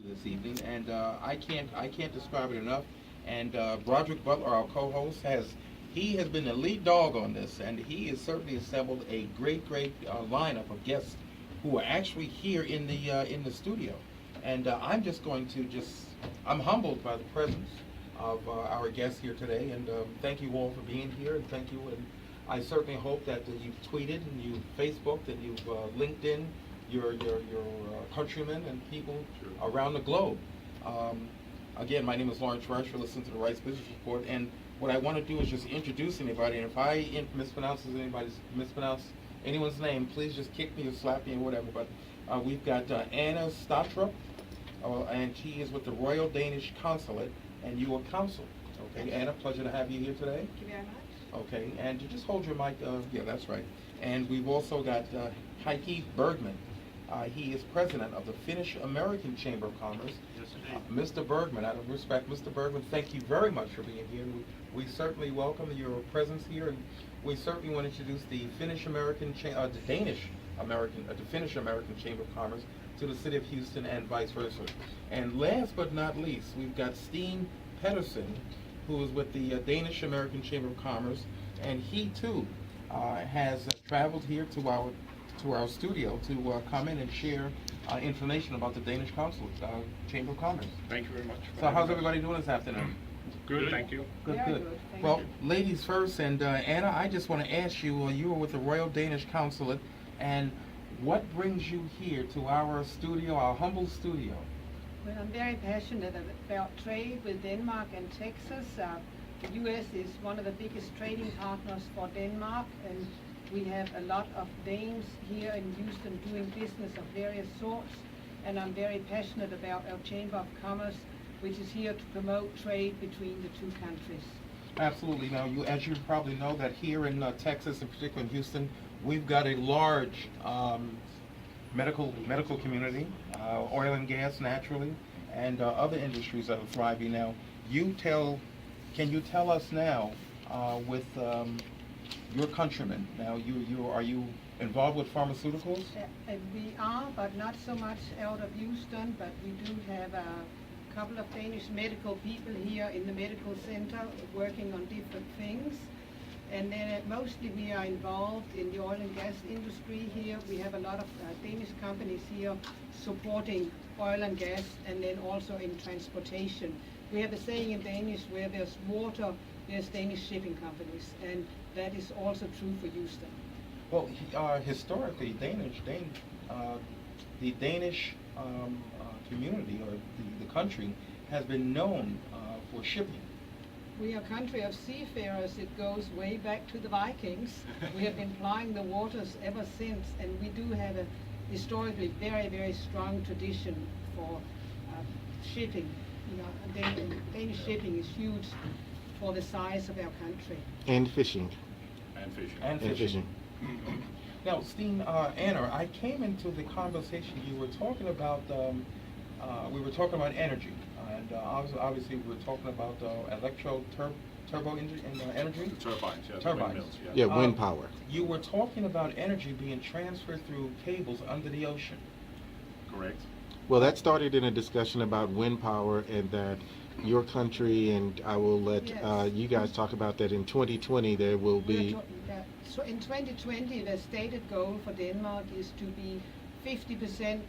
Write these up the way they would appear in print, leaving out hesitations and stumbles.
this evening, and I can't describe it enough. And Broderick Butler, our co-host, has been the lead dog on this, and he has certainly assembled a great lineup of guests who are actually here in the studio. And I'm just going to I'm humbled by the presence of our guests here today, and thank you all for being here, and thank you. And I certainly hope that you've tweeted and you've Facebooked and you've LinkedIn your countrymen and people around the globe. Again, my name is Lawrence Rush. You're listening to the Rice Business Report, and what I want to do is just introduce anybody. And if I mispronounce anyone's name, please just kick me or slap me or whatever. But we've got Anna Statrup, and she is with the Royal Danish Consulate, and you are consul. Okay, Anna, pleasure to have you here today. Thank you very much. Okay, and you just hold your mic. Yeah, that's right. And we've also got Heikki Bergman. He is president of the Finnish-American Chamber of Commerce. Yes, indeed. Mr. Bergman, out of respect, Mr. Bergman, thank you very much for being here. We certainly welcome your presence here, and we certainly want to introduce the Finnish-American, the Danish-American, the Finnish-American Chamber of Commerce to the city of Houston and vice versa. And last but not least, we've got Steen Petersen, who is with the Danish-American Chamber of Commerce, and he too has traveled here to our studio to come in and share information about the Danish Consulate Chamber of Commerce. Thank you very much. So how's everybody doing this afternoon? Good, thank you. Good, Very good. good, thank Well, you. ladies first, and Anna, I just want to ask you, you were with the Royal Danish Consulate, and what brings you here to our studio, our humble studio? Well, I'm very passionate about trade with Denmark and Texas. The U.S. is one of the biggest trading partners for Denmark, and we have a lot of Danes here in Houston doing business of various sorts, and I'm very passionate about our Chamber of Commerce, which is here to promote trade between the two countries. Absolutely. Now, as you probably know, that here in Texas, in particular in Houston, we've got a large medical community, oil and gas naturally, and other industries that are thriving. Now, can you tell us now with your countrymen? Now, are you involved with pharmaceuticals? We are, but not so much out of Houston, but we do have a couple of Danish medical people here in the medical center working on different things. And then mostly we are involved in the oil and gas industry here. We have a lot of Danish companies here supporting oil and gas, and then also in transportation. We have a saying in Danish, where there's water, there's Danish shipping companies, and that is also true for Houston. Well, historically, the Danish community or the country has been known for shipping. We are a country of seafarers. It goes way back to the Vikings. We have been plying the waters ever since, and we do have a historically very strong tradition for shipping. You know, Danish shipping is huge for the size of our country. And fishing. And fishing. Now, Steen, Anna, I came into the conversation. You were talking about we were talking about energy, and obviously we were talking about turbo energy. The turbines, yeah. Turbines. The windmills, yeah. Yeah, wind power. You were talking about energy being transferred through cables under the ocean. Correct. Well, that started in a discussion about wind power, and that your country, and I will let Yes. you guys talk about that in 2020. There will be. So in 2020, the stated goal for Denmark is to be 50%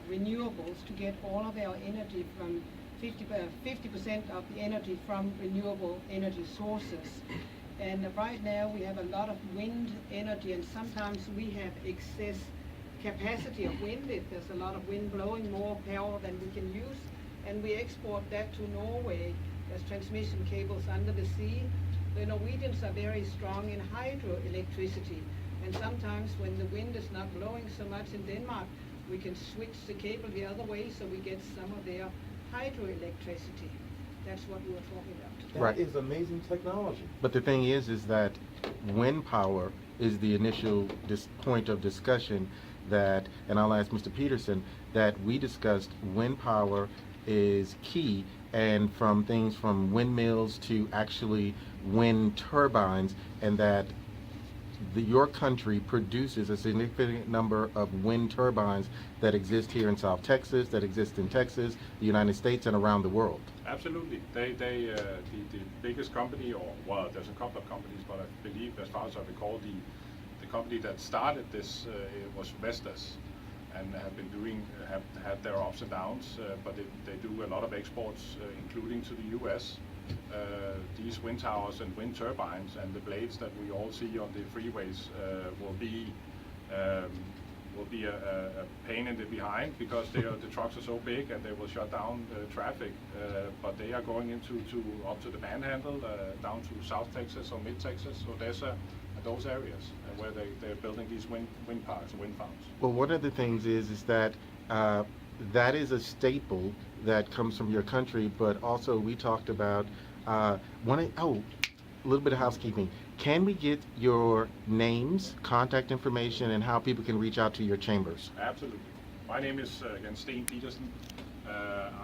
renewables, to get all of our energy from 50% of the energy from renewable energy sources. And right now we have a lot of wind energy, and sometimes we have excess capacity of wind. If there's a lot of wind blowing, more power than we can use, and we export that to Norway as transmission cables under the sea. The Norwegians are very strong in hydroelectricity, and sometimes when the wind is not blowing so much in Denmark, we can switch the cable the other way so we get some of their hydroelectricity. That's what we were talking about. That Right. is amazing technology. But the thing is that wind power is the initial point of discussion that, and I'll ask Mr. Petersen, that we discussed wind power is key, and from things from windmills to actually wind turbines, and that your country produces a significant number of wind turbines that exist here in South Texas, that exist in Texas, the United States, and around the world. Absolutely. The biggest company, or well, there's a couple of companies, but I believe, as far as I recall, the company that started this was Vestas, and have had their ups and downs, but they do a lot of exports, including to the U.S. These wind towers and wind turbines and the blades that we all see on the freeways will be a pain in the behind, because the trucks are so big and they will shut down traffic. But they are going up to the Panhandle, down to South Texas or Mid Texas. So there's those areas where they're building these wind parks, wind farms. Well, one of the things is that that is a staple that comes from your country, but also we talked about a little bit of housekeeping. Can we get your names, contact information, and how people can reach out to your chambers? Absolutely. My name is again Steen Petersen.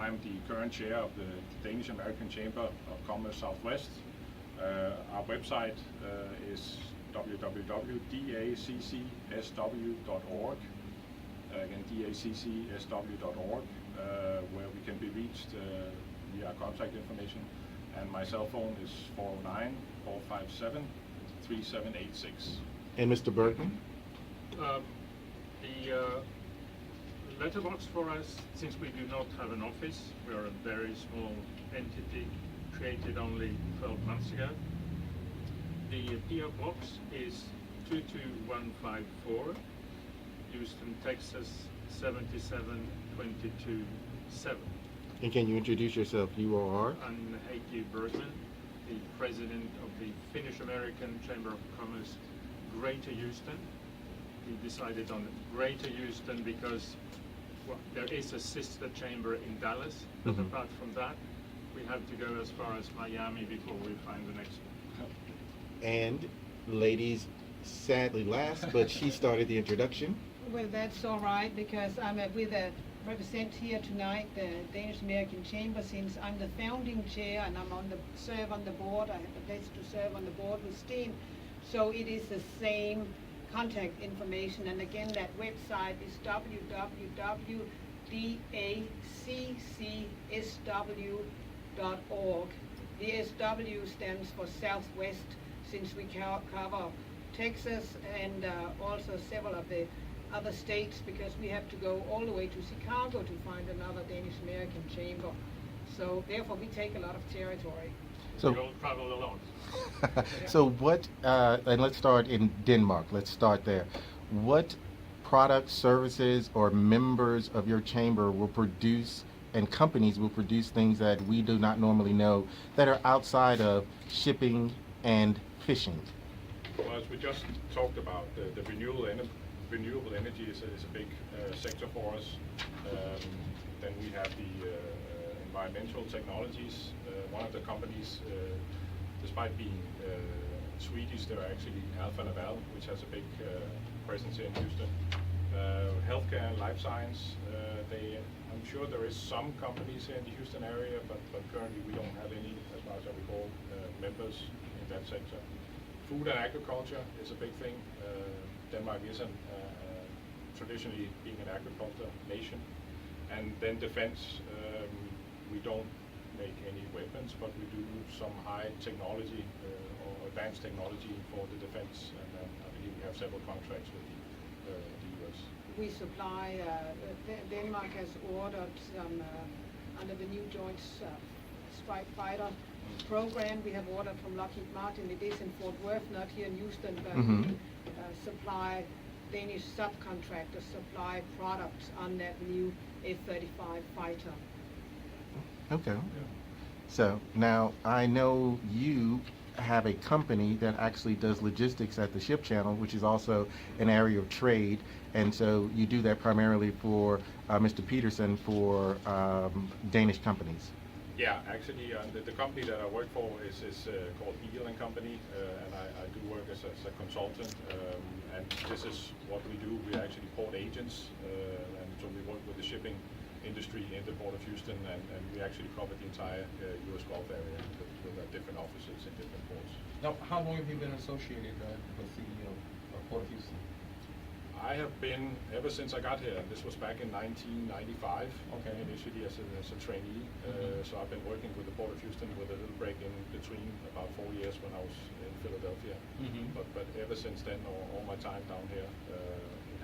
I'm the current chair of the Danish-American Chamber of Commerce Southwest. Our website is www.daccSW.org. Again, daccSW.org, where we can be reached via contact information. And my cell phone is 409-457-3786. And Mr. Bergman? The letterbox for us, since we do not have an office, we are a very small entity created only 12 months ago. The PO box is 22154, Houston, Texas 77227. And can you introduce yourself? You are? I'm Heikki Bergman, the president of the Finnish-American Chamber of Commerce, Greater Houston. We decided on Greater Houston because there is a sister chamber in Dallas, but Mhm. apart from that, we have to go as far as Miami before we find the next one. And ladies, sadly last, but she started the introduction. Well, that's all right, because I'm represent here tonight the Danish-American Chamber, since I'm the founding chair and I'm serve on the board. I have the pleasure to serve on the board with Steen. So it is the same contact information, and again, that website is www.daccSW.org. The SW stands for Southwest, since we cover Texas and also several of the other states, because we have to go all the way to Chicago to find another Danish-American chamber. So therefore we take a lot of territory. So, We all travel a lot. so what, and let's start in Denmark, let's start there. What products, services, or members of your chamber will produce, and companies will produce things that we do not normally know, that are outside of shipping and fishing? Well, as we just talked about, the renewable energy is a big sector for us. Then we have the environmental technologies. One of the companies, despite being Swedish, they're actually Alfa Laval, which has a big presence here in Houston. Healthcare and life science. I'm sure there is some companies here in the Houston area, but currently we don't have any, as far as I recall, members in that sector. Food and agriculture is a big thing. Denmark is traditionally being an agriculture nation. And then defense, we don't make any weapons, but we do some high technology or advanced technology for the defense. And I believe we have several contracts with the US. We supply, Denmark has ordered some, under the new Joint Strike Fighter program, we have ordered from Lockheed Martin. It is in Fort Worth, not here in Houston, but we supply, Danish subcontractors supply products on that new F-35 fighter. Okay. So now I know you have a company that actually does logistics at the ship channel, which is also an area of trade, and so you do that primarily for Mr. Petersen for Danish companies. Yeah, actually, the company that I work for is called Eagle & Company, and I do work as a consultant, and this is what we do. We're actually port agents, and so we work with the shipping industry in the Port of Houston, and we actually cover the entire U.S. Gulf area with different offices in different ports. Now, how long have you been associated with the Port of Houston? I have been ever since I got here, and this was back in 1995. Okay. Initially as a trainee. So I've been working with the Port of Houston with a little break in between, about 4 years when I was in Philadelphia. But ever since then, all my time down here,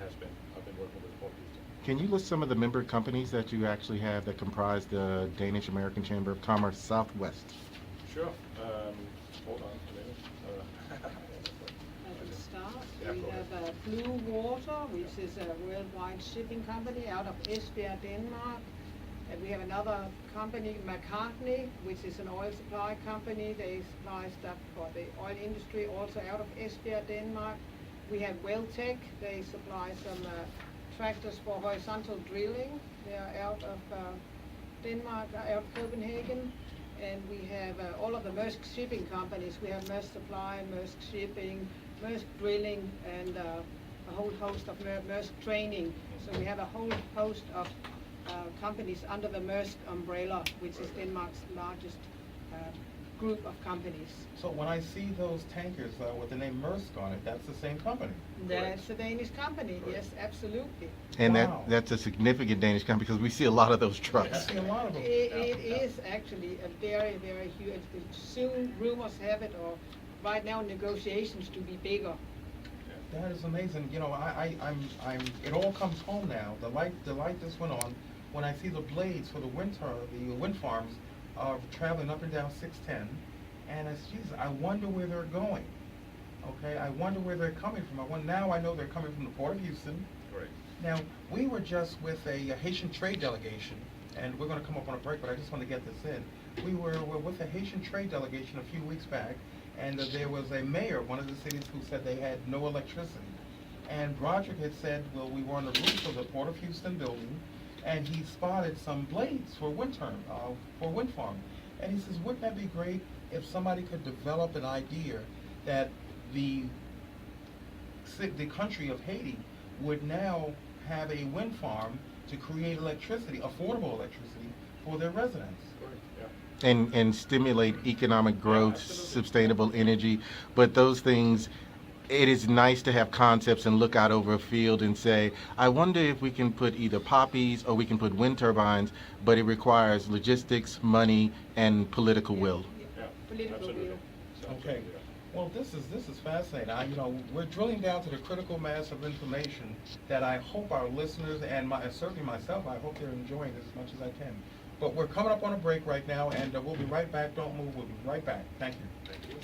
I've been working with the Port of Houston. Can you list some of the member companies that you actually have that comprise the Danish-American Chamber of Commerce Southwest? Sure. Hold on a minute. I can start. Yeah, We go ahead. have Blue Water, which is a worldwide shipping company out of Esbjerg, Denmark. And we have another company, McCartney, which is an oil supply company. They supply stuff for the oil industry, also out of Esbjerg, Denmark. We have Welltech. They supply some tractors for horizontal drilling. They are out of Denmark, out of Copenhagen. And we have all of the Maersk shipping companies. We have Maersk Supply, Maersk Shipping, Maersk Drilling, and a whole host of Maersk Training. So we have a whole host of companies under the Maersk umbrella, which is Denmark's largest group of companies. So when I see those tankers with the name Maersk on it, that's the same company? That's a Danish company, yes, absolutely. And Wow. that's a significant Danish company because we see a lot of those I trucks. see a lot of them. It is actually a very, very huge, soon rumors have it, or right now negotiations to be bigger. That is amazing. You know, it all comes home now. The light just went on when I see the blades for the wind farms traveling up and down 610, and it's, Jesus, I wonder where they're going. Okay, I wonder where they're coming from. Now I know they're coming from the Port of Houston. Correct. Now, we were just with a Haitian trade delegation, and we're going to come up on a break, but I just want to get this in. We were with a Haitian trade delegation a few weeks back, and there was a mayor of one of the cities who said they had no electricity. And Broderick had said, well, we were on the roof of the Port of Houston building, and he spotted some blades for wind farm. And he says, wouldn't that be great if somebody could develop an idea that the country of Haiti would now have a wind farm to create electricity, affordable electricity, for their residents. Correct. Yeah. And stimulate economic growth, absolutely. sustainable energy. But those things, it is nice to have concepts and look out over a field and say, I wonder if we can put either poppies or we can put wind turbines, but it requires logistics, money, and political will. Yeah. Political Absolutely. will. Okay. Well, this is fascinating. We're drilling down to the critical mass of information that I hope our listeners and certainly myself, I hope they're enjoying this as much as I can. But we're coming up on a break right now, and we'll be right back. Don't move. We'll be right back. Thank you. Thank you.